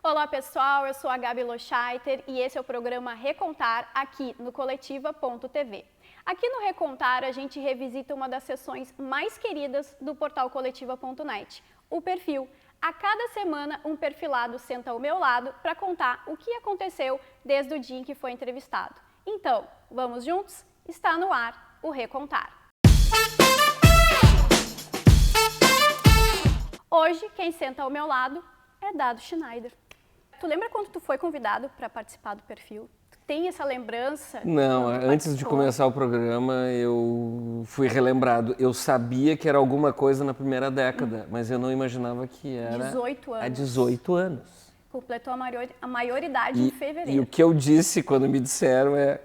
Olá pessoal, eu sou a Gabi Lochaiter e esse é o programa Recontar aqui no Coletiva.tv. Aqui no Recontar a gente revisita uma das seções mais queridas do portal Coletiva.net, o perfil. A cada semana um perfilado senta ao meu lado para contar o que aconteceu desde o dia em que foi entrevistado. Então, vamos juntos? Está no ar o Recontar. Hoje, quem senta ao meu lado é Dado Schneider. Tu lembra quando tu foi convidado para participar do perfil? Tu tem essa lembrança? Não, antes de começar o programa eu fui relembrado. Eu sabia que era alguma coisa na primeira década, mas eu não imaginava que era 18 anos. há 18 anos. Completou a maioridade em fevereiro. E o que eu disse quando me disseram é: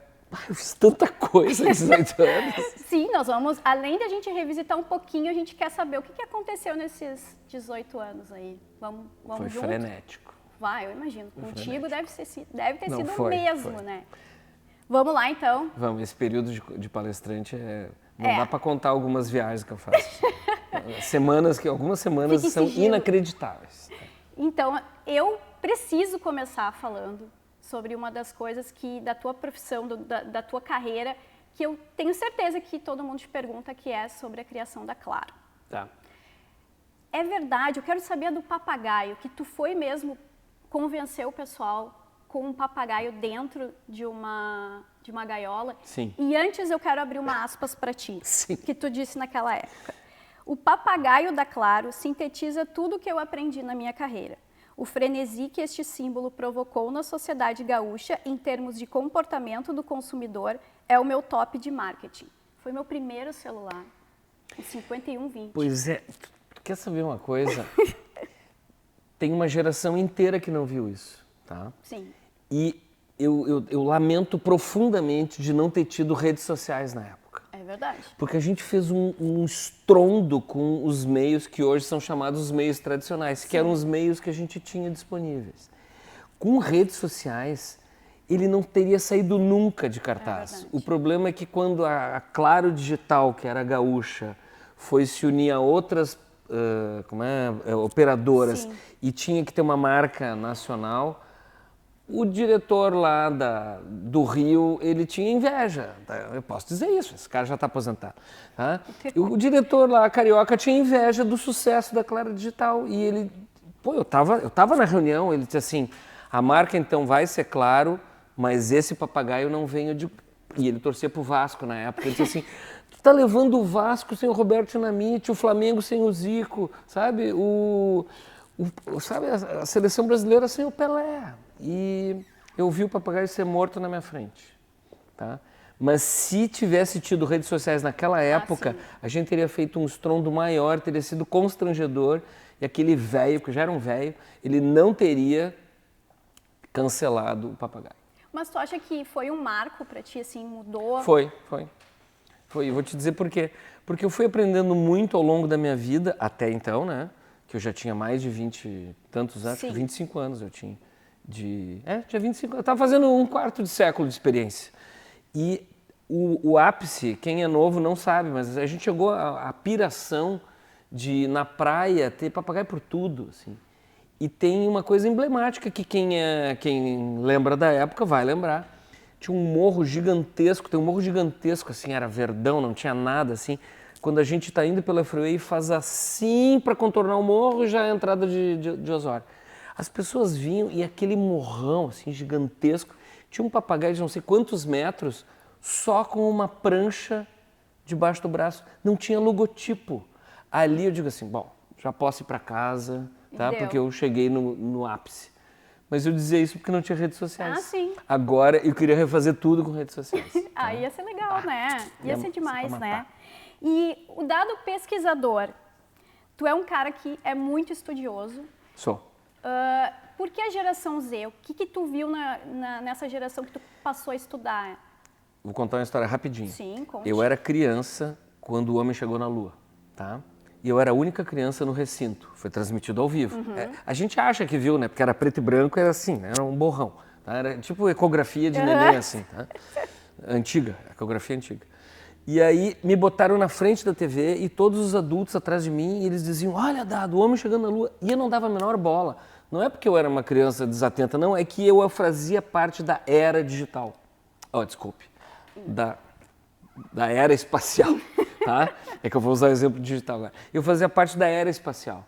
eu fiz tanta coisa em 18 anos. Sim, nós vamos, além de a gente revisitar um pouquinho, a gente quer saber o que aconteceu nesses 18 anos aí. Vamos Foi junto? frenético. Vai, eu imagino. Contigo deve ter sido Não, o foi. mesmo, né? Vamos lá, então. Vamos, esse período de palestrante não dá para contar algumas viagens que eu faço. Algumas semanas são inacreditáveis. Então, eu preciso começar falando sobre uma das coisas da tua profissão, da tua carreira, que eu tenho certeza que todo mundo te pergunta, que é sobre a criação da Claro. Tá. É verdade, eu quero saber do papagaio, que tu foi mesmo convencer o pessoal com um papagaio dentro de uma gaiola. Sim. E antes eu quero abrir uma aspas para ti, Sim. que tu disse naquela época. O papagaio da Claro sintetiza tudo o que eu aprendi na minha carreira. O frenesi que este símbolo provocou na sociedade gaúcha em termos de comportamento do consumidor é o meu top de marketing. Foi meu primeiro celular, o 5120. Pois é, tu quer saber uma coisa? Tem uma geração inteira que não viu isso, tá? Sim. E eu lamento profundamente de não ter tido redes sociais na época. É verdade. Porque a gente fez um estrondo com os meios que hoje são chamados os meios tradicionais, que eram os meios que a gente tinha disponíveis. Com redes sociais, ele não teria saído nunca de cartaz. O problema é que quando a Claro Digital, que era gaúcha, foi se unir a outras operadoras, Sim. e tinha que ter uma marca nacional, o diretor lá do Rio, ele tinha inveja. Eu posso dizer isso, esse cara já está aposentado. Tá? O diretor lá, carioca, tinha inveja do sucesso da Claro Digital. E ele, eu tava na reunião, ele disse assim: a marca então vai ser Claro, mas esse papagaio não vem. E ele torcia pro Vasco na época. Ele disse assim: tu tá levando o Vasco sem o Roberto Dinamite, o Flamengo sem o Zico, sabe? Sabe, a seleção brasileira sem o Pelé. E eu vi o papagaio ser morto na minha frente, tá? Mas se tivesse tido redes sociais naquela época, a gente teria feito um estrondo maior, teria sido constrangedor, e aquele velho, que já era um velho, ele não teria cancelado o papagaio. Mas tu acha que foi um marco para ti, assim, mudou? Foi. Eu vou te dizer por quê. Porque eu fui aprendendo muito ao longo da minha vida, até então, né? Que eu já tinha mais de 20 e tantos anos, 25 anos eu tinha. Tinha 25 anos. Eu estava fazendo um quarto de século de experiência. E o ápice, quem é novo não sabe, mas a gente chegou à piração de, na praia, ter papagaio por tudo, assim. E tem uma coisa emblemática que quem lembra da época vai lembrar. Tinha um morro gigantesco, tem um morro gigantesco, assim, era verdão, não tinha nada, assim. Quando a gente está indo pela freeway, faz assim para contornar o morro e já é a entrada de Osório. As pessoas vinham e aquele morrão, assim, gigantesco, tinha um papagaio de não sei quantos metros, só com uma prancha debaixo do braço. Não tinha logotipo. Ali eu digo assim, bom, já posso ir para casa, tá? Porque eu cheguei no ápice. Mas eu dizia isso porque não tinha redes sociais. Ah, sim. Agora eu queria refazer tudo com redes sociais. Tá? Ia ser legal, né? Ia ser demais, né? E o Dado pesquisador, tu é um cara que é muito estudioso. Sou. Por que a geração Z? O que tu viu nessa geração que tu passou a estudar? Vou contar uma história rapidinho. Sim, conte. Eu era criança quando o homem chegou na Lua, tá? E eu era a única criança no recinto. Foi transmitido ao vivo. A gente acha que viu, né? Porque era preto e branco, era assim, né? Era um borrão. Tá? Era tipo ecografia de neném, assim, tá? Antiga, ecografia antiga. E aí me botaram na frente da TV e todos os adultos atrás de mim, e eles diziam: olha, Dado, o homem chegando na Lua. E eu não dava a menor bola. Não é porque eu era uma criança desatenta, não, é que eu fazia parte da era digital. Oh, desculpe. Da era espacial, tá? É que eu vou usar o exemplo digital agora. Eu fazia parte da era espacial.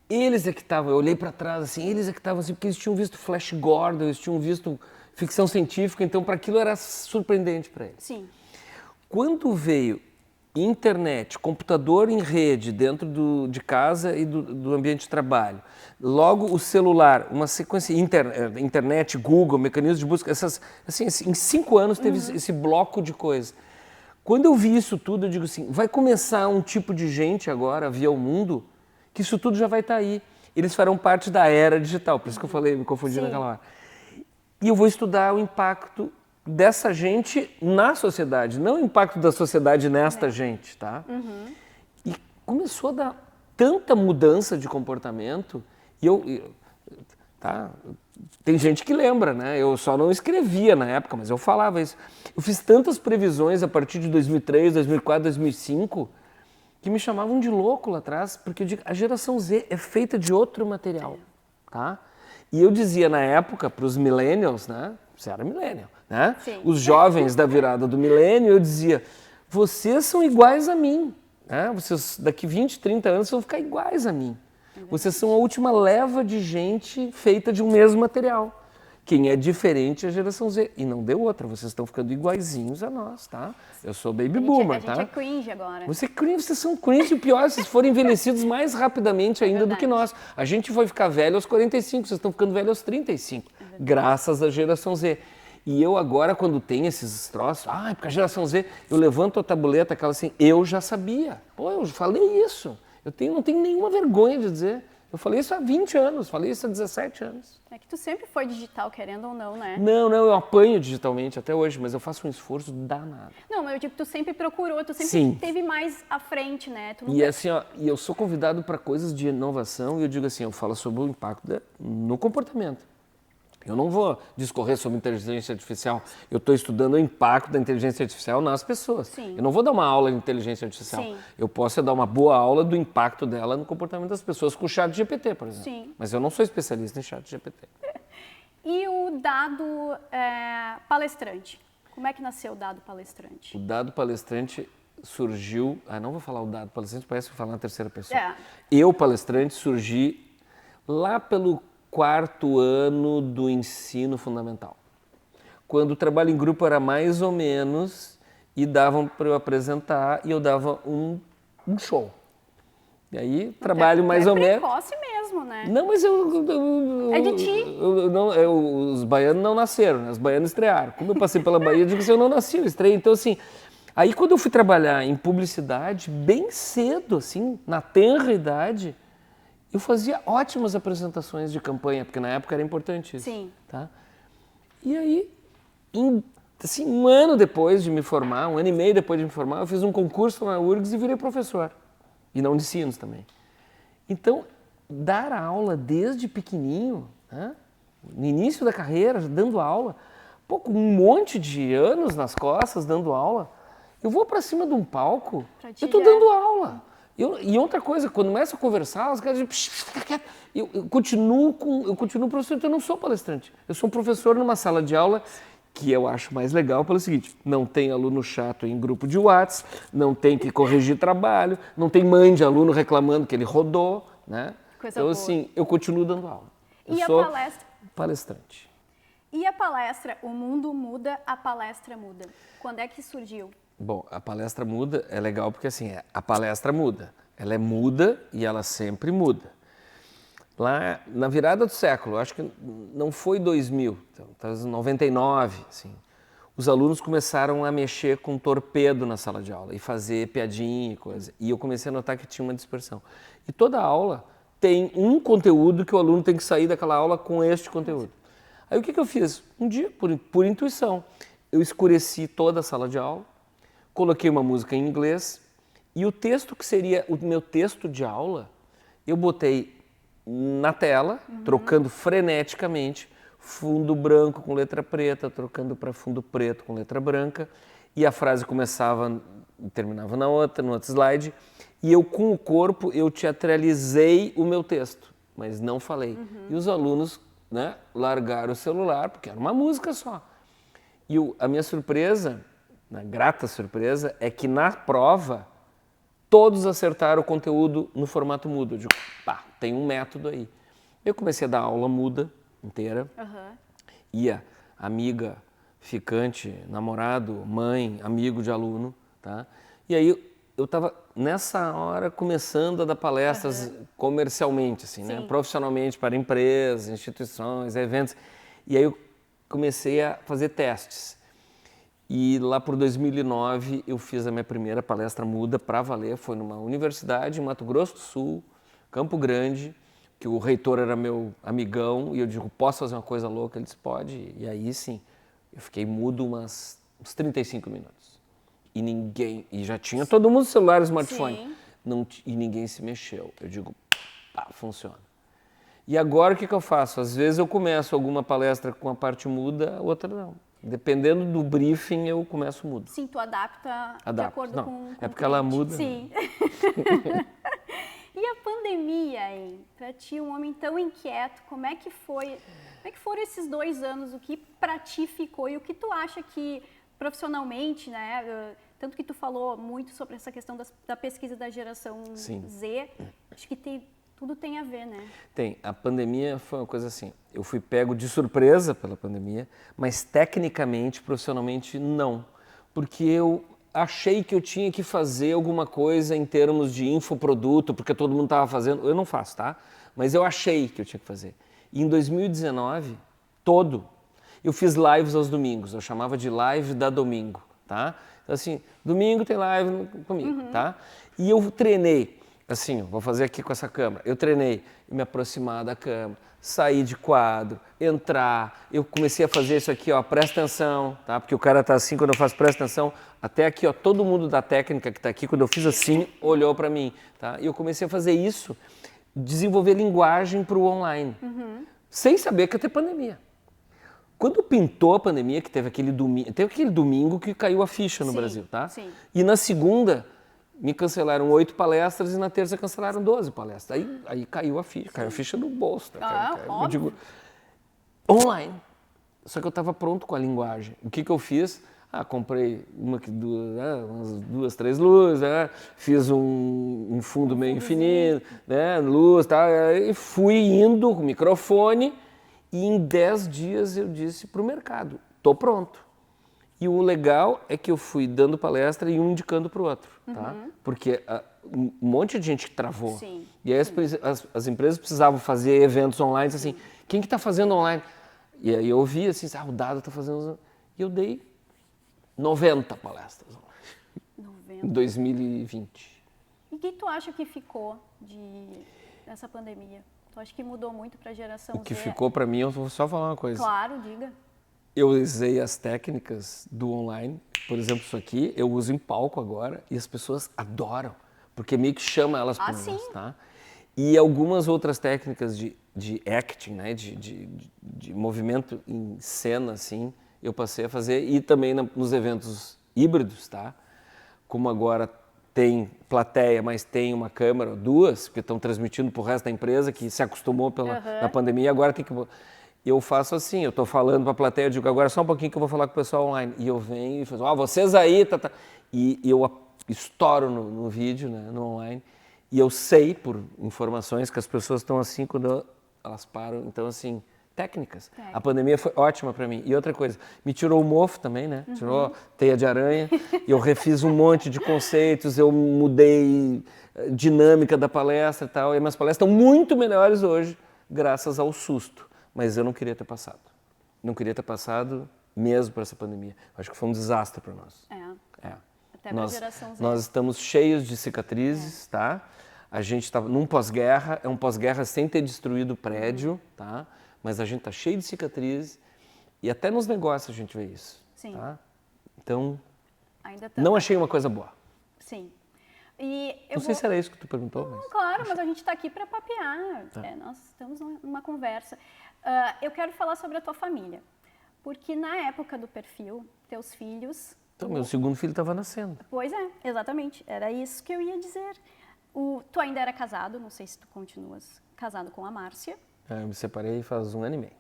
Eles é que estavam, eu olhei para trás assim, eles é que estavam assim, porque eles tinham visto Flash Gordon, eles tinham visto ficção científica, então para aquilo era surpreendente para eles. Sim. Quando veio internet, computador em rede dentro de casa e do ambiente de trabalho, logo o celular, uma sequência, internet, Google, mecanismos de busca, assim, em 5 anos teve esse bloco de coisas. Quando eu vi isso tudo, eu digo assim, vai começar um tipo de gente agora a vir ao mundo que isso tudo já vai estar aí. Eles farão parte da era digital, por isso que eu falei, me confundi naquela hora. E eu vou estudar o impacto dessa gente na sociedade, não o impacto da sociedade nesta gente, tá? E começou a dar tanta mudança de comportamento, tá? Tem gente que lembra, né? Eu só não escrevia na época, mas eu falava isso. Eu fiz tantas previsões a partir de 2003, 2004, 2005, que me chamavam de louco lá atrás, porque eu digo, a geração Z é feita de outro material, tá? E eu dizia na época para os millennials, né? Você era millennial, né? Sim. Os jovens da virada do milênio, eu dizia, vocês são iguais a mim, né? Vocês daqui 20, 30 anos vão ficar iguais a mim. Vocês são a última leva de gente feita de um mesmo material. Quem é diferente é a geração Z. E não deu outra, vocês estão ficando iguaizinhos a nós, tá? Eu sou baby boomer, tá? A gente é cringe agora. Vocês são cringe e pior, vocês foram envelhecidos mais rapidamente ainda do que nós. A gente foi ficar velho aos 45, vocês estão ficando velho aos 35, graças à geração Z. E eu agora, quando tem esses troços, porque a geração Z, eu levanto a tabuleta, aquela assim, eu já sabia. Pô, eu falei isso. Não tenho nenhuma vergonha de dizer. Eu falei isso há 20 anos, falei isso há 17 anos. É que tu sempre foi digital, querendo ou não, né? Não, eu apanho digitalmente até hoje, mas eu faço um esforço danado. Não, mas eu digo que tu sempre procurou, tu sempre esteve mais à frente, né? Tu nunca... E assim, e eu sou convidado para coisas de inovação e eu digo assim, eu falo sobre o impacto no comportamento. Eu não vou discorrer sobre inteligência artificial. Eu estou estudando o impacto da inteligência artificial nas pessoas. Sim. Eu não vou dar uma aula de inteligência artificial. Sim. Eu posso dar uma boa aula do impacto dela no comportamento das pessoas com o chat GPT, por exemplo. Sim. Mas eu não sou especialista em chat GPT. E o dado palestrante? Como é que nasceu o dado palestrante? O dado palestrante surgiu... não vou falar o dado palestrante, parece que vou falar na terceira pessoa. Eu, palestrante, surgi lá pelo 4º ano do ensino fundamental. Quando o trabalho em grupo era mais ou menos e davam para eu apresentar e eu dava um show. E aí, trabalho mais ou menos... É precoce mesmo, né? Não, mas É de ti. Os baianos não nasceram, né? Os baianos estrearam. Como eu passei pela Bahia, eu digo que eu não nasci, eu estreiei. Então, assim, aí quando eu fui trabalhar em publicidade, bem cedo, assim, na tenra idade, eu fazia ótimas apresentações de campanha, porque na época era importante isso. Sim. Tá? E aí, assim, 1 ano depois de me formar, 1 ano e meio depois de me formar, eu fiz um concurso na URGS e virei professor. E não de ensinos também. Então, dar aula desde pequenininho, né? No início da carreira, dando aula, com um monte de anos nas costas dando aula, eu vou para cima de um palco, eu estou dando aula. E outra coisa, quando começo a conversar, os caras dizem, fica quieto. Eu continuo professor, então eu não sou palestrante. Eu sou um professor numa sala de aula que eu acho mais legal pelo seguinte, não tem aluno chato em grupo de WhatsApp, não tem que corrigir trabalho, não tem mãe de aluno reclamando que ele rodou, né? Coisa então, boa. assim, eu continuo dando aula. E eu sou a palestra? Palestrante. E a palestra, o mundo muda, a palestra muda. Quando é que surgiu? Bom, a palestra muda é legal porque assim, a palestra muda. Ela é muda e ela sempre muda. Lá na virada do século, acho que não foi 2000, então, 99, assim, os alunos começaram a mexer com torpedo na sala de aula e fazer piadinha e coisa. E eu comecei a notar que tinha uma dispersão. E toda aula tem um conteúdo que o aluno tem que sair daquela aula com este conteúdo. Aí o que eu fiz? Um dia, por intuição, eu escureci toda a sala de aula, coloquei uma música em inglês e o texto que seria o meu texto de aula, eu botei na tela, trocando freneticamente, fundo branco com letra preta, trocando para fundo preto com letra branca, e a frase começava e terminava no outro slide, e eu com o corpo, eu teatralizei o meu texto. mas não falei. E os alunos, né, largaram o celular, porque era uma música só. E a minha surpresa, a grata surpresa, é que na prova, todos acertaram o conteúdo no formato mudo. Eu digo, pá, tem um método aí. Eu comecei a dar aula muda, inteira. Ia amiga, ficante, namorado, mãe, amigo de aluno, tá? E aí eu estava, nessa hora, começando a dar palestras comercialmente, assim, né? Profissionalmente para empresas, instituições, eventos. E aí eu comecei a fazer testes. E lá por 2009 eu fiz a minha primeira palestra muda para valer. Foi numa universidade em Mato Grosso do Sul, Campo Grande, que o reitor era meu amigão. E eu digo, posso fazer uma coisa louca? Ele disse, pode. E aí sim, eu fiquei mudo uns 35 minutos. E já tinha todo mundo celular, smartphone. E ninguém se mexeu. Eu digo, pá, funciona. E agora o que eu faço? Às vezes eu começo alguma palestra com a parte muda, outra não. Dependendo do briefing, eu começo mudo. Sim, tu adapta de acordo com é porque ela muda. Sim. E a pandemia, hein? Para ti, um homem tão inquieto, como é que foram esses 2 anos? O que para ti ficou e o que tu acha que profissionalmente, né? Tanto que tu falou muito sobre essa questão da pesquisa da geração Z, acho que tudo tem a ver, né? Tem. A pandemia foi uma coisa assim, eu fui pego de surpresa pela pandemia, mas tecnicamente, profissionalmente, não. Porque eu achei que eu tinha que fazer alguma coisa em termos de infoproduto, porque todo mundo estava fazendo. Eu não faço, tá? Mas eu achei que eu tinha que fazer. E em 2019, eu fiz lives aos domingos, eu chamava de live da domingo, tá? Então assim, domingo tem live comigo, tá? E eu treinei, assim, vou fazer aqui com essa câmera, eu treinei me aproximar da câmera, sair de quadro, entrar, eu comecei a fazer isso aqui, ó, presta atenção, tá? Porque o cara tá assim, quando eu faço presta atenção, até aqui, ó, todo mundo da técnica que tá aqui, quando eu fiz assim, olhou para mim, tá? E eu comecei a fazer isso, desenvolver linguagem para o online, sem saber que ia ter pandemia. Quando pintou a pandemia, que teve aquele domingo que caiu a ficha no Brasil, tá? Sim. E na segunda, me cancelaram 8 palestras e na terça cancelaram 12 palestras. Aí caiu a ficha no bolso. Tá? Eu digo, online. Só que eu estava pronto com a linguagem. O que eu fiz? Comprei umas 2, 3 luzes, né? Fiz um fundo meio infinito, né? Luz, tá? E fui indo com o microfone. E em 10 dias eu disse para o mercado, estou pronto. E o legal é que eu fui dando palestra e um indicando para o outro, tá? Porque um monte de gente que travou. Sim. E aí as empresas precisavam fazer eventos online, assim, quem que está fazendo online? E aí eu ouvi assim, o Dado está fazendo... E eu dei 90 palestras online, em 2020. E o que tu acha que ficou dessa pandemia? Tu acha que mudou muito para a geração Z? O que ficou para mim, eu vou só falar uma coisa. Claro, diga. Eu usei as técnicas do online, por exemplo, isso aqui, eu uso em palco agora e as pessoas adoram, porque meio que chama elas para o negócio, tá? E algumas outras técnicas de acting, né, de movimento em cena, assim, eu passei a fazer e também nos eventos híbridos, tá? Como agora tem plateia, mas tem uma câmera, 2, que estão transmitindo para o resto da empresa, que se acostumou na pandemia, agora tem que... Eu faço assim, eu estou falando para a plateia, eu digo, agora só um pouquinho que eu vou falar com o pessoal online. E eu venho e faço, vocês aí, tá. E eu estouro no vídeo, né, no online, e eu sei, por informações, que as pessoas estão assim quando elas param. Então, assim, técnicas. A pandemia foi ótima para mim. E outra coisa, me tirou o mofo também, né? Tirou teia de aranha. Eu refiz um monte de conceitos, eu mudei dinâmica da palestra e tal. E minhas palestras estão muito melhores hoje, graças ao susto. Mas eu não queria ter passado. Não queria ter passado mesmo por essa pandemia. Acho que foi um desastre para nós. Até para a geração Z. Nós estamos cheios de cicatrizes, tá? A gente está num pós-guerra, é um pós-guerra sem ter destruído o prédio, tá? Mas a gente está cheio de cicatrizes e até nos negócios a gente vê isso. Sim. Tá? Então, ainda não achei uma coisa boa. Sim. E não sei se era isso que tu perguntou. Não, claro, mas a gente está aqui para papear. Tá. Nós estamos numa conversa. Eu quero falar sobre a tua família. Porque na época do perfil, teus filhos... Então, meu segundo filho estava nascendo. Pois é, exatamente. Era isso que eu ia dizer. Tu ainda era casado, não sei se tu continuas casado com a Márcia. Eu me separei faz 1 ano e meio.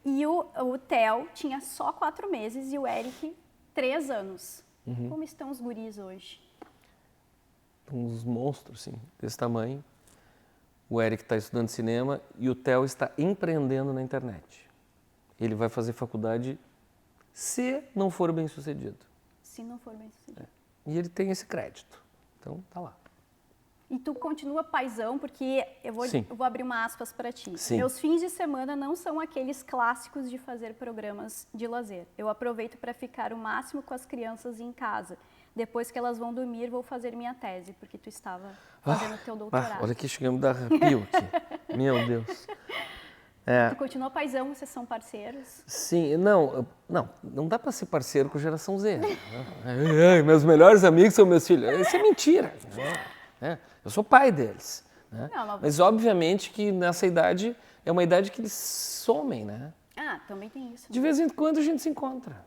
E o Theo tinha só 4 meses e o Eric 3 anos. Como estão os guris hoje? Uns monstros, sim, desse tamanho. O Eric está estudando cinema e o Theo está empreendendo na internet. Ele vai fazer faculdade se não for bem sucedido. Se não for bem sucedido. E ele tem esse crédito. Então, tá lá. E tu continua paizão, porque eu vou abrir uma aspas para ti. Sim. Meus fins de semana não são aqueles clássicos de fazer programas de lazer. Eu aproveito para ficar o máximo com as crianças em casa. Depois que elas vão dormir, vou fazer minha tese, porque tu estava fazendo teu doutorado. Olha aqui, chegamos a dar arrepio aqui. Meu Deus. Tu continua paizão, vocês são parceiros? Sim, não dá para ser parceiro com a geração Z. Meus melhores amigos são meus filhos. Isso é mentira. Eu sou pai deles. Né? Não, mas obviamente que nessa idade é uma idade que eles somem, né? Ah, também tem isso. De vez em quando a gente se encontra.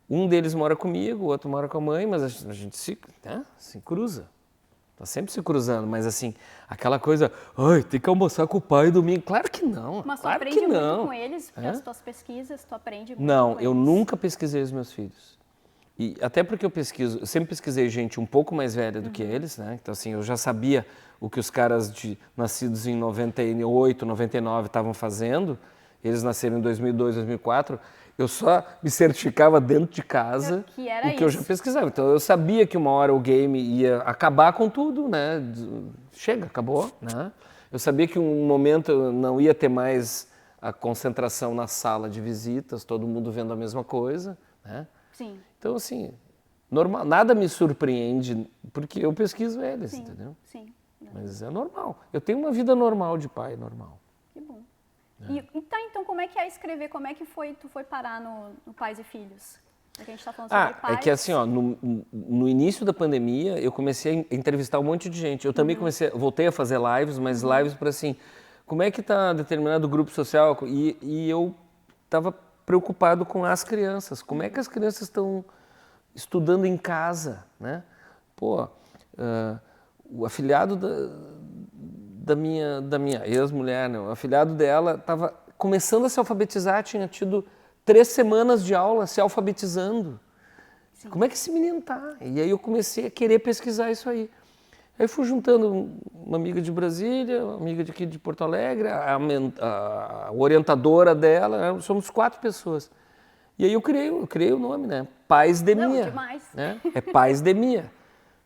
Um deles mora comigo, o outro mora com a mãe, mas a gente se cruza. Tá sempre se cruzando, mas assim, aquela coisa, tem que almoçar com o pai domingo. Claro que não. Mas tu claro aprende que não. muito com eles, porque as tuas pesquisas, tu aprende muito Não, com eu eles. nunca pesquisei os meus filhos. E até porque eu sempre pesquisei gente um pouco mais velha do que eles, né? Então assim, eu já sabia o que os caras nascidos em 98, 99 estavam fazendo. Eles nasceram em 2002, 2004. Eu só me certificava dentro de casa o que eu já pesquisava. Então eu sabia que uma hora o game ia acabar com tudo, né? Chega, acabou, né? Eu sabia que um momento não ia ter mais a concentração na sala de visitas, todo mundo vendo a mesma coisa, né? Sim. Então, assim, normal, nada me surpreende, porque eu pesquiso eles, entendeu? Sim. Mas é normal. Eu tenho uma vida normal de pai, normal. Que bom. Então, como é que é escrever? Como é que tu foi parar no Pais e Filhos? Porque a gente está falando sobre pais. É que assim, no início da pandemia, eu comecei a entrevistar um monte de gente. Eu também voltei a fazer lives, mas lives para assim, como é que está determinado grupo social? E eu estava preocupado com as crianças. Como é que as crianças estão estudando em casa, né? O afilhado da minha ex-mulher, né? O afilhado dela estava começando a se alfabetizar, tinha tido 3 semanas de aula se alfabetizando. Sim. Como é que esse menino tá? E aí eu comecei a querer pesquisar isso aí. Aí fui juntando uma amiga de Brasília, uma amiga aqui de Porto Alegre, a orientadora dela, né? Somos 4 pessoas. E aí eu criei o nome, né? Pais de Mia. Demais. Né? É Pais de Mia.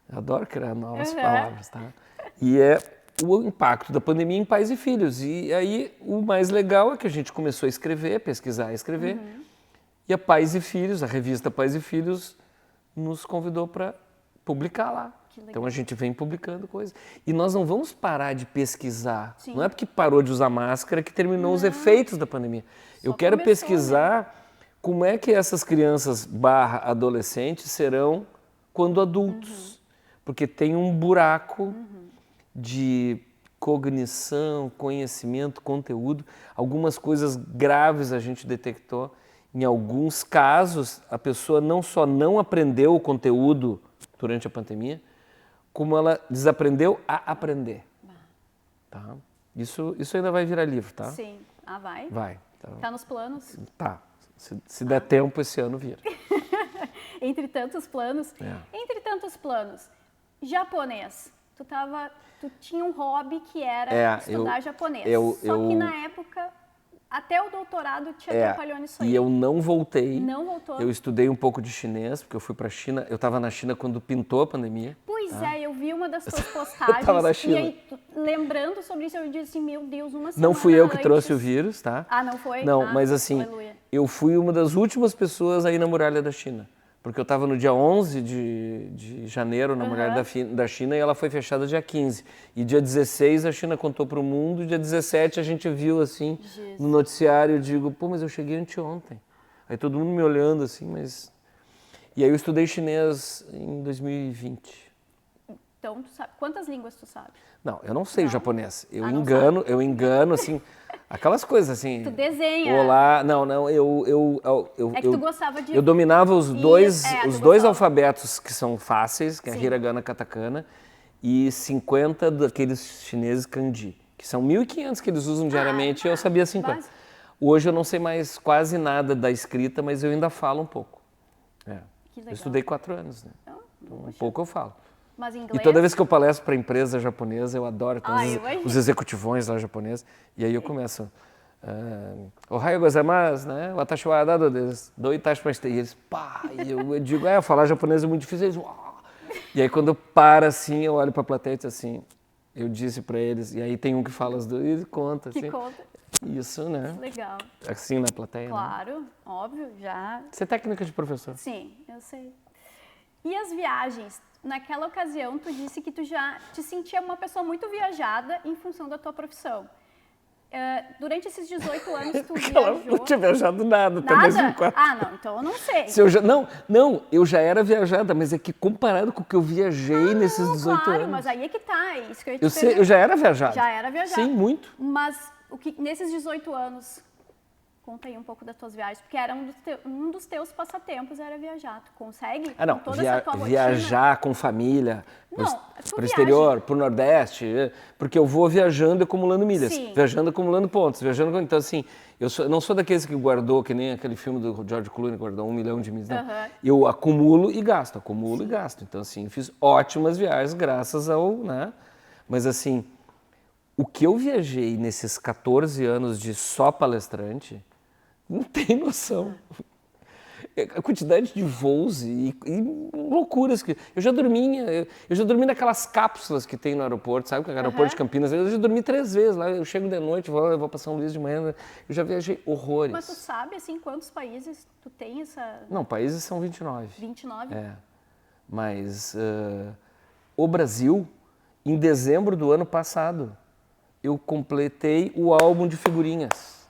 Eu adoro criar novas palavras, tá? E é o impacto da pandemia em pais e filhos. E aí o mais legal é que a gente começou a escrever, pesquisar e escrever. E a Pais e Filhos, a revista Pais e Filhos, nos convidou para publicar lá. Então a gente vem publicando coisas. E nós não vamos parar de pesquisar. Sim. Não é porque parou de usar máscara que terminou os efeitos da pandemia. Eu quero pesquisar como é que essas crianças / adolescentes serão quando adultos. Porque tem um buraco de cognição, conhecimento, conteúdo. Algumas coisas graves a gente detectou. Em alguns casos, a pessoa não só não aprendeu o conteúdo durante a pandemia, como ela desaprendeu a aprender. Tá? Isso ainda vai virar livro, tá? Sim. Ah, vai? Vai. Tá nos planos? Tá. Se der tempo, esse ano vira. Entre tantos planos. Entre tantos planos, japonês. Tu tinha um hobby que era estudar japonês. Só que na época, até o doutorado te atrapalhou nisso aí. E eu não voltei. Não voltou? Eu estudei um pouco de chinês, porque eu fui para a China. Eu estava na China quando pintou a pandemia. Pois eu vi uma das tuas postagens. Eu tava na China. E aí, lembrando sobre isso, eu disse assim, meu Deus, uma semana Não fui eu que antes. trouxe o vírus, tá? Ah, não foi? Não, mas assim, aleluia. Eu fui uma das últimas pessoas a ir na Muralha da China. Porque eu estava no dia 11 de janeiro na Muralha da China e ela foi fechada dia 15. E dia 16 a China contou para o mundo, e dia 17 a gente viu assim no noticiário, eu digo, mas eu cheguei anteontem. Aí todo mundo me olhando assim, mas... E aí eu estudei chinês em 2020. Então, tu sabe, quantas línguas tu sabe? Não, eu não sei japonês. Eu engano assim, aquelas coisas assim. Tu desenha. Olá, não, é que tu gostava de... Eu dominava os dois alfabetos que são fáceis, que é hiragana, katakana, e 50 daqueles chineses kanji, que são 1.500 que eles usam diariamente, e eu sabia 50. Básico. Hoje eu não sei mais quase nada da escrita, mas eu ainda falo um pouco. Que legal. Eu estudei 4 anos, né? Então, um pouco eu falo. Mas E inglês? toda vez que eu palestro para empresa japonesa, eu adoro imagino. os executivões lá japoneses. E aí eu começo. Ohayou gozaimasu, né? Watashi wa dado desu. Dou itashimashite. E eles, pá! E eu digo, falar japonês é muito difícil. Eles, uau! E aí quando eu paro assim, eu olho para a plateia e digo assim, eu disse para eles, e aí tem um que fala as duas e conta. Que assim. conta. Isso, né? Legal. Assim na plateia. Claro, Né? óbvio, já. Você é técnica de professor. Sim, eu sei. E as viagens? Naquela ocasião, tu disse que tu já te sentia uma pessoa muito viajada em função da tua profissão. Durante esses 18 anos, tu viajou... Não tinha viajado nada até Nada? 2004. Ah, não, então eu não sei. Eu já era viajada, mas é que comparado com o que eu viajei nesses 18 claro, anos... mas aí é que tá, é isso que eu ia te Eu perguntar. já era viajada. Já era viajada. Sim, muito. Mas nesses 18 anos, conta aí um pouco das tuas viagens, porque era um dos teus passatempos era viajar. Tu consegue? Ah, não, com toda essa tua rotina? viajar com família, Não, para o exterior, para o Nordeste, porque eu vou viajando e acumulando milhas, Sim. viajando e acumulando pontos, então assim, eu não sou daqueles que guardou, que nem aquele filme do George Clooney, guardou 1 milhão de milhas, não. Eu acumulo e gasto, e gasto. Então assim, fiz ótimas viagens graças ao, né, mas assim, o que eu viajei nesses 14 anos de só palestrante, não tem noção. A quantidade de voos e loucuras que... Eu já dormi naquelas cápsulas que tem no aeroporto, sabe? O aeroporto de Campinas. Eu já dormi 3 vezes lá. Eu chego de noite, vou para São Luís de manhã. Eu já viajei horrores. Mas tu sabe, assim, quantos países tu tem essa... Não, países são 29. 29? É. Mas o Brasil, em dezembro do ano passado, eu completei o álbum de figurinhas.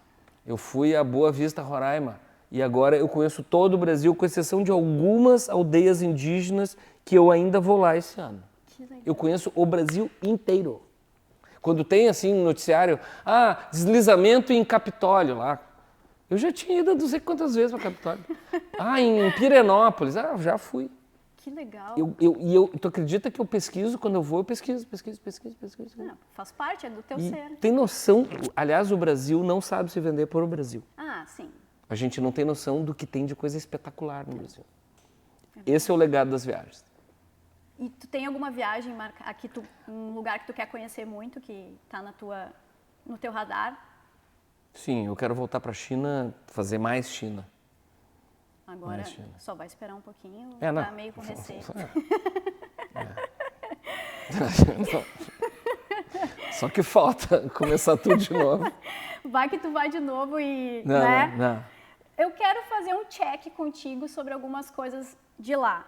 Eu fui a Boa Vista, Roraima, e agora eu conheço todo o Brasil, com exceção de algumas aldeias indígenas que eu ainda vou lá esse ano. Que legal. Eu conheço o Brasil inteiro. Quando tem assim um noticiário, deslizamento em Capitólio lá. Eu já tinha ido não sei quantas vezes para Capitólio. Em Pirenópolis, já fui. Que legal. Tu acredita que eu pesquiso, quando eu vou, eu pesquiso. Não, faz parte, é do teu ser. Tem noção, aliás, o Brasil não sabe se vender por o Brasil. Ah, sim. A gente não tem noção do que tem de coisa espetacular no Brasil. Esse é o legado das viagens. E tu tem alguma viagem aqui, um lugar que tu quer conhecer muito, que está no teu radar? Sim, eu quero voltar para a China, fazer mais China. Agora só vai esperar um pouquinho, não. Tá meio com receio. Só que falta começar tudo de novo. Vai que tu vai de novo e... Não. Eu quero fazer um check contigo sobre algumas coisas de lá.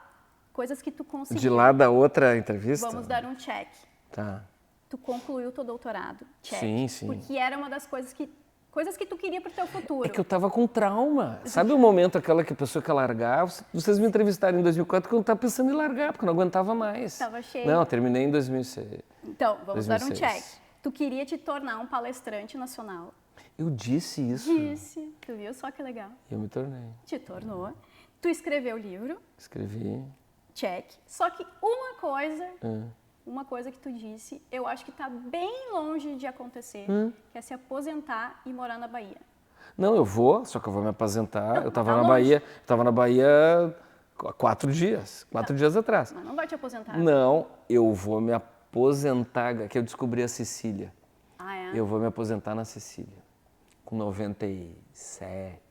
Coisas que tu conseguiu. De lá da outra entrevista? Vamos dar um check. Tá. Tu concluiu teu doutorado. Check. Sim. Porque era uma das coisas que tu queria pro teu futuro. É que eu tava com trauma. Sabe o momento que a pessoa quer largar? Vocês me entrevistaram em 2004 que eu não tava pensando em largar, porque eu não aguentava mais. Tava cheio. Não, eu terminei em 2006. Então, vamos 2006. dar um check. Tu queria te tornar um palestrante nacional. Eu disse isso. Disse. Tu viu só que legal? Eu me tornei. Te tornou. Tu escreveu o livro. Escrevi. Check. Só que uma coisa que tu disse, eu acho que está bem longe de acontecer, que é se aposentar e morar na Bahia. Não, eu vou, só que eu vou me aposentar. Eu estava tá na longe. Bahia, há 4 dias, 4 dias atrás. Mas não vai te aposentar? Não, eu vou me aposentar, que eu descobri a Sicília. Ah, é? Eu vou me aposentar na Sicília, com 97.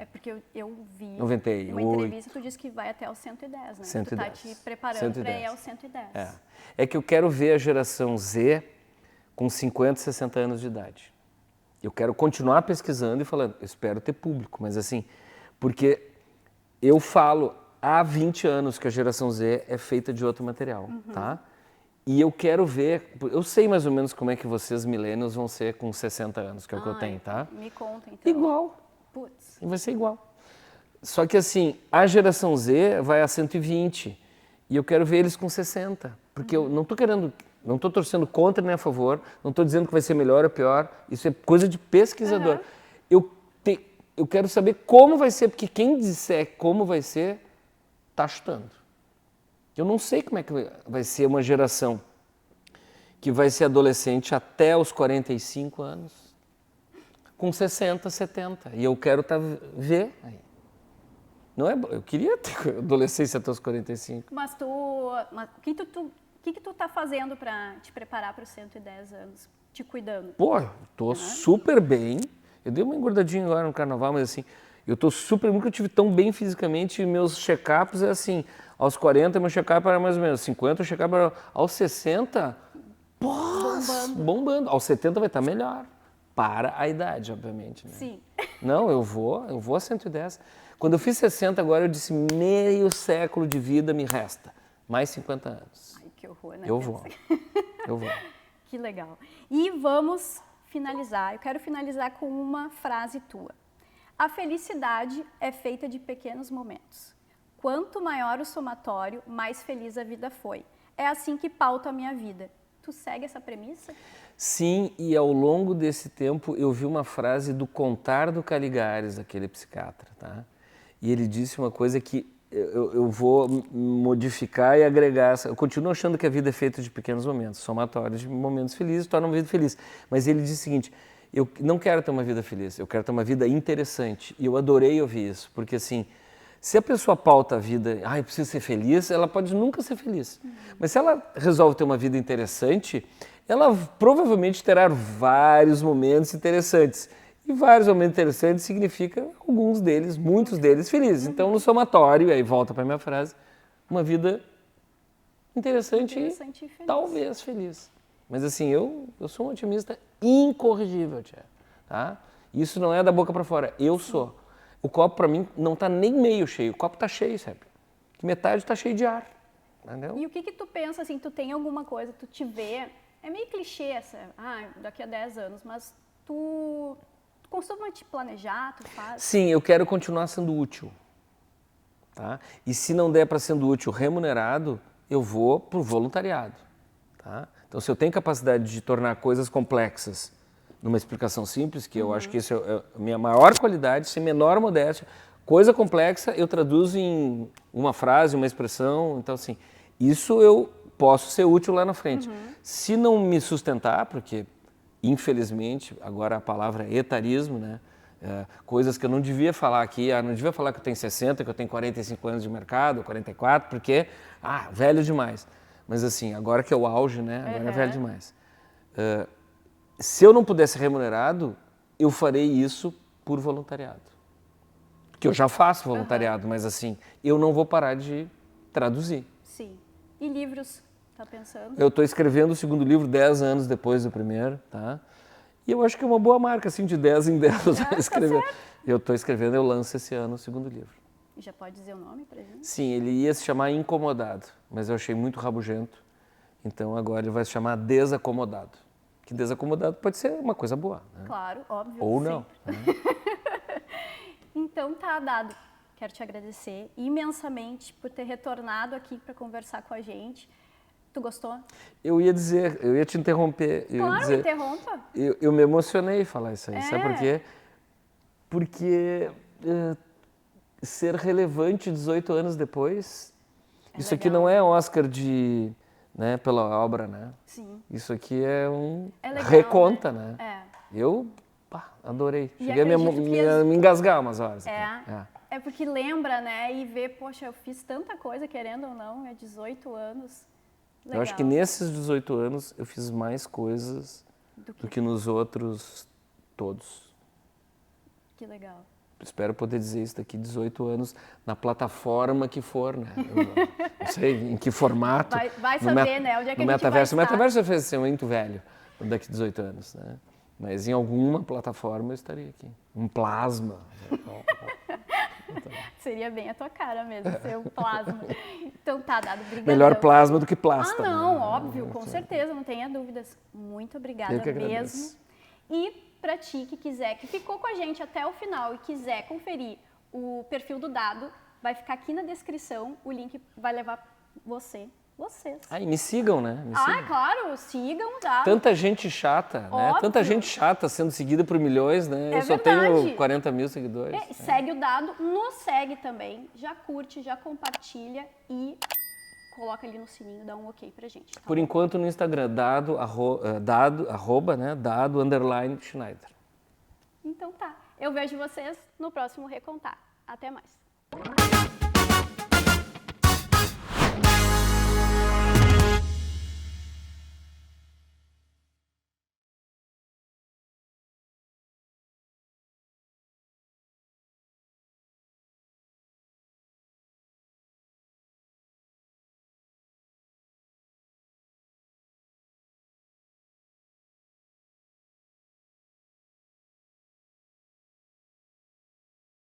É porque eu vi 98. uma entrevista, tu disse que vai até os 110, né? 110. Tu tá te preparando para ir aos 110. É que eu quero ver a geração Z com 50, 60 anos de idade. Eu quero continuar pesquisando e falando, eu espero ter público, mas assim, porque eu falo há 20 anos que a geração Z é feita de outro material, tá? E eu quero ver, eu sei mais ou menos como é que vocês millennials vão ser com 60 anos, que é o que eu tenho, tá? Me conta, então. Igual. Putz. Vai ser igual. Só que assim, a geração Z vai a 120 e eu quero ver eles com 60. Porque eu não estou torcendo contra nem a favor, não estou dizendo que vai ser melhor ou pior, isso é coisa de pesquisador. Eu quero saber como vai ser, porque quem disser como vai ser, está chutando. Eu não sei como é que vai ser uma geração que vai ser adolescente até os 45 anos, com 60, 70. E eu quero ver aí. Não é, eu queria ter adolescência até os 45. Mas o que tu tá fazendo para te preparar para os 110 anos? Te cuidando? Pô, eu tô super bem. Eu dei uma engordadinha agora no carnaval, mas assim, eu tô super, nunca tive tão bem fisicamente. Meus check-ups é assim, aos 40 meu check-up era mais ou menos 50, o check-up era aos 60, bombando. Aos 70 vai estar melhor. Para a idade, obviamente. Né? Sim. Não, eu vou a 110. Quando eu fiz 60 agora, eu disse meio século de vida me resta. Mais 50 anos. Ai, que horror, né? Eu vou. Que legal. E vamos finalizar. Eu quero finalizar com uma frase tua. A felicidade é feita de pequenos momentos. Quanto maior o somatório, mais feliz a vida foi. É assim que pauta a minha vida. Tu segue essa premissa? Sim, e ao longo desse tempo eu vi uma frase do Contar do Caligares, aquele psiquiatra, tá? E ele disse uma coisa que eu vou modificar e agregar. Eu continuo achando que a vida é feita de pequenos momentos, somatórios de momentos felizes, tornam a vida feliz. Mas ele disse o seguinte, eu não quero ter uma vida feliz, eu quero ter uma vida interessante. E eu adorei ouvir isso, porque assim, se a pessoa pauta a vida, eu preciso ser feliz, ela pode nunca ser feliz. Mas se ela resolve ter uma vida interessante, ela provavelmente terá vários momentos interessantes. E vários momentos interessantes significa alguns deles, muitos deles felizes. Então, no somatório, aí volta para a minha frase, uma vida interessante e feliz. Talvez feliz. Mas assim, eu sou um otimista incorrigível, tia, tá? Isso não é da boca para fora, eu sou. O copo para mim não está nem meio cheio, o copo está cheio, sabe? Metade está cheio de ar, entendeu? E o que tu pensa, assim, tu tem alguma coisa, tu te vê, é meio clichê essa, daqui a 10 anos, mas tu costuma te planejar, tu faz? Sim, eu quero continuar sendo útil, tá? E se não der para sendo útil remunerado, eu vou pro voluntariado, tá? Então, se eu tenho capacidade de tornar coisas complexas numa explicação simples, que eu acho que isso é a minha maior qualidade, sem menor modéstia, coisa complexa eu traduzo em uma frase, uma expressão, então assim, isso eu posso ser útil lá na frente. Se não me sustentar, porque infelizmente, agora a palavra é etarismo, né? Coisas que eu não devia falar aqui, não devia falar que eu tenho 60, que eu tenho 45 anos de mercado, 44, porque, velho demais. Mas assim, agora que é o auge, né? Agora é velho demais. Se eu não puder ser remunerado, eu farei isso por voluntariado. Que eu já faço voluntariado, mas assim, eu não vou parar de traduzir. Sim. E livros, tá pensando? Eu estou escrevendo o segundo livro 10 anos depois do primeiro, tá? E eu acho que é uma boa marca, assim, de 10 em 10 escrever. Tá. Eu estou escrevendo, eu lanço esse ano o segundo livro. E já pode dizer o nome pra gente? Sim, ele ia se chamar Incomodado, mas eu achei muito rabugento. Então agora ele vai se chamar Desacomodado. Que desacomodado pode ser uma coisa boa, né? Claro, óbvio. Ou não. Né? Então tá dado. Quero te agradecer imensamente por ter retornado aqui para conversar com a gente. Tu gostou? Eu ia te interromper. Claro, me interrompa. Eu me emocionei falar isso aí, sabe por quê? Porque ser relevante 18 anos depois, isso aqui não é Oscar pela obra, né? Sim. Isso aqui é legal, reconta, né? Eu adorei. E Cheguei a me engasgar umas horas. É porque lembra, né? E vê, poxa, eu fiz tanta coisa, querendo ou não, 18 anos. Legal. Eu acho que nesses 18 anos eu fiz mais coisas do que nos outros todos. Que legal. Espero poder dizer isso daqui 18 anos na plataforma que for, né? Eu não sei em que formato. Vai saber, né? Onde é que no a gente metaverso. vai O metaverso vai ser muito velho daqui 18 anos, né? Mas em alguma plataforma eu estaria aqui. Um plasma. Seria bem a tua cara mesmo, ser um plasma. Então tá, dado. Obrigada. Melhor plasma do que plasta. Não, né? óbvio, com certeza, não tenha dúvidas. Muito obrigada mesmo. E para ti que ficou com a gente até o final e quiser conferir o perfil do Dado, vai ficar aqui na descrição, o link vai levar vocês. E me sigam, né? Claro, sigam o Dado. Tanta gente chata, né? Tanta gente chata sendo seguida por milhões, né? Eu só tenho 40 mil seguidores. Segue o Dado, nos segue também, já curte, já compartilha e coloca ali no sininho, dá um ok pra gente. Tá Por bom? enquanto no Instagram, _Schneider. Então tá. Eu vejo vocês no próximo Recontar. Até mais.